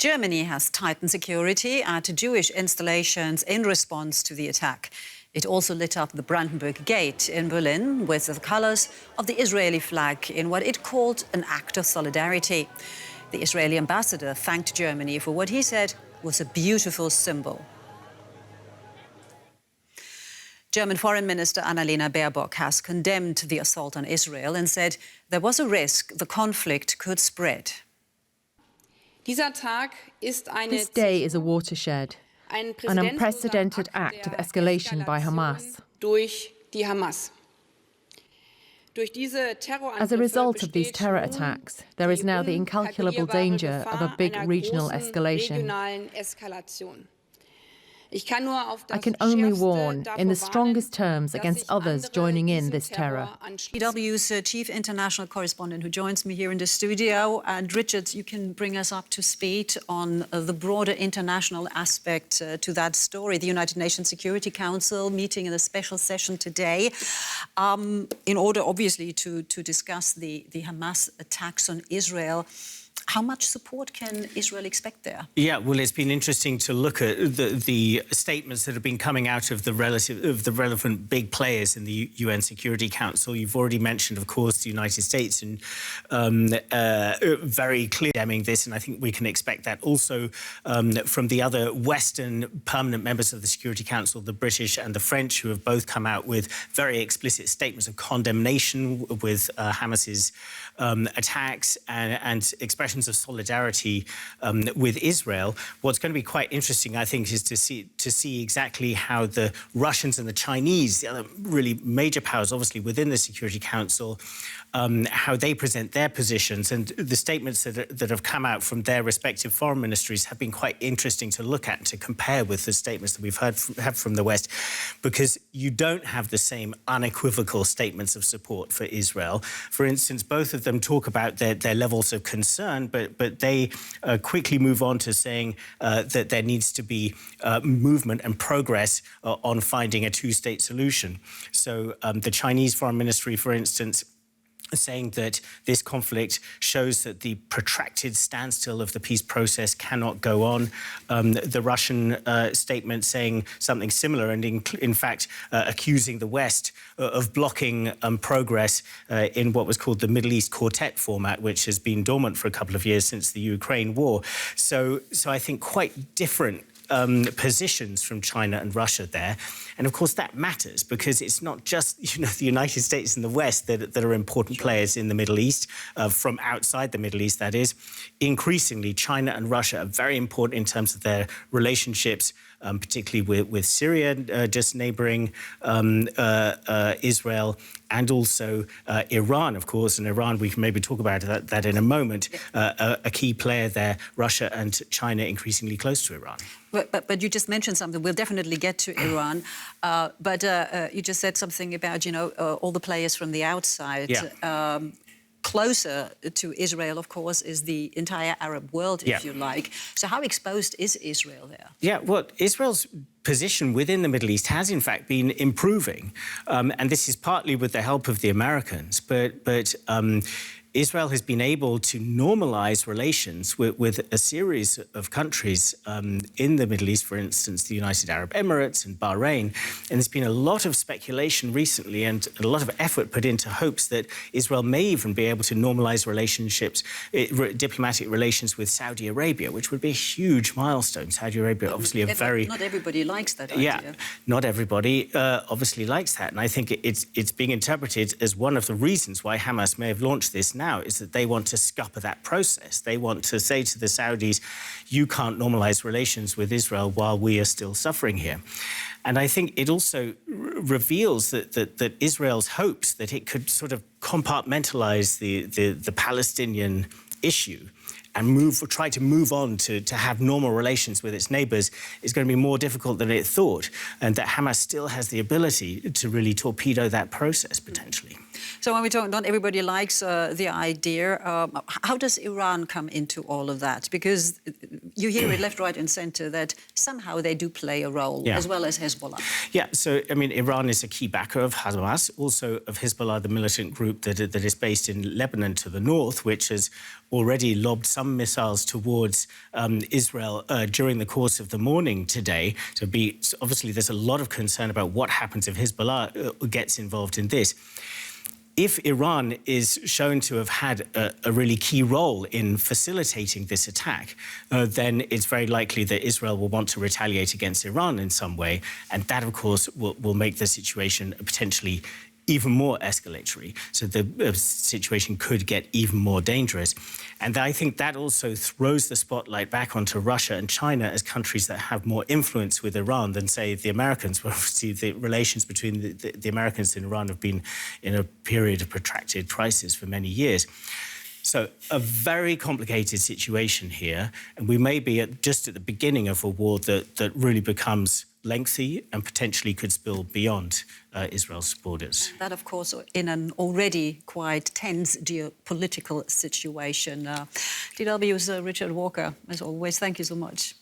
Germany has tightened security at Jewish installations in response to the attack. It also lit up the Brandenburg Gate in Berlin with the colours of the Israeli flag in what it called an act of solidarity. The Israeli ambassador thanked Germany for what he said was a beautiful symbol. German Foreign Minister Annalena Baerbock has condemned the assault on Israel and said there was a risk the conflict could spread. This day is a watershed, an unprecedented act of escalation by Hamas. As a result of these terror attacks, there is now the incalculable danger of a big regional escalation. I can only warn in the strongest terms against others joining in this terror. DW's chief international correspondent who joins me here in the studio. And Richard, you can bring us up to speed on the broader international aspect to that story. The United Nations Security Council meeting in a special session today in order, obviously, to discuss the Hamas attacks on Israel. How much support can Israel expect there? Yeah, well, it's been interesting to look at the statements that have been coming out of the relevant big players in the UN Security Council. You've already mentioned, of course, the United States, and very clearly condemning this, and I think we can expect that also from the other Western permanent members of the Security Council, the British and the French, who have both come out with very explicit statements of condemnation with Hamas's attacks and expressions of solidarity with Israel. What's going to be quite interesting, I think, is to see exactly how the Russians and the Chinese, the other really major powers, obviously within the Security Council, how they present their positions. And the statements that have come out from their respective foreign ministries have been quite interesting to look at and to compare with the statements that we've had from the West, because you don't have the same unequivocal statements of support for Israel. For instance, both of them talk about their levels of concern, but they quickly move on to saying that there needs to be movement and progress on finding a two-state solution. So the Chinese Foreign Ministry, for instance, saying that this conflict shows that the protracted standstill of the peace process cannot go on. The Russian statement saying something similar and, in fact, accusing the West of blocking progress in what was called the Middle East Quartet format, which has been dormant for a couple of years since the Ukraine war. So I think quite different positions from China and Russia there. And of course that matters because it's not just the United States and the West that are important players in the Middle East, from outside the Middle East, that is. Increasingly, China and Russia are very important in terms of their relationships, particularly with Syria, just neighbouring Israel, and also Iran, of course. And Iran, we can maybe talk about that in a moment, a key player there, Russia and China increasingly close to Iran. But you just mentioned something. We'll definitely get to Iran. But you just said something about, all the players from the outside. Yeah. Closer to Israel, of course, is the entire Arab world, if you like. So how exposed is Israel there? Yeah, well, Israel's position within the Middle East has, in fact, been improving. And this is partly with the help of the Americans. But Israel has been able to normalize relations with a series of countries in the Middle East, for instance, the United Arab Emirates and Bahrain. And there's been a lot of speculation recently and a lot of effort put into hopes that Israel may even be able to normalize relationships, diplomatic relations with Saudi Arabia, which would be a huge milestone. Saudi Arabia, obviously, Not everybody likes that idea. Yeah, not everybody obviously likes that. And I think it's being interpreted as one of the reasons why Hamas may have launched this now, is that they want to scupper that process. They want to say to the Saudis, you can't normalize relations with Israel while we are still suffering here. And I think it also reveals that Israel's hopes that it could sort of compartmentalize the Palestinian issue and try to move on to have normal relations with its neighbours is going to be more difficult than it thought, and that Hamas still has the ability to really torpedo that process, potentially. So when we talk, not everybody likes the idea. How does Iran come into all of that? Because you hear it left, right and centre that somehow they do play a role, as well as Hezbollah. Yeah, so, I mean, Iran is a key backer of Hamas, also of Hezbollah, the militant group that is based in Lebanon to the north, which has already lobbed some missiles towards Israel during the course of the morning today. So obviously there's a lot of concern about what happens if Hezbollah gets involved in this. If Iran is shown to have had a really key role in facilitating this attack, then it's very likely that Israel will want to retaliate against Iran in some way. And that, of course, will make the situation potentially even more escalatory. So the situation could get even more dangerous. And I think that also throws the spotlight back onto Russia and China as countries that have more influence with Iran than, say, the Americans. Well, obviously, the relations between the Americans and Iran have been in a period of protracted crisis for many years. So a very complicated situation here. And we may be just at the beginning of a war that really becomes lengthy and potentially could spill beyond Israel's borders. That, of course, in an already quite tense geopolitical situation. DW's Richard Walker, as always, thank you so much.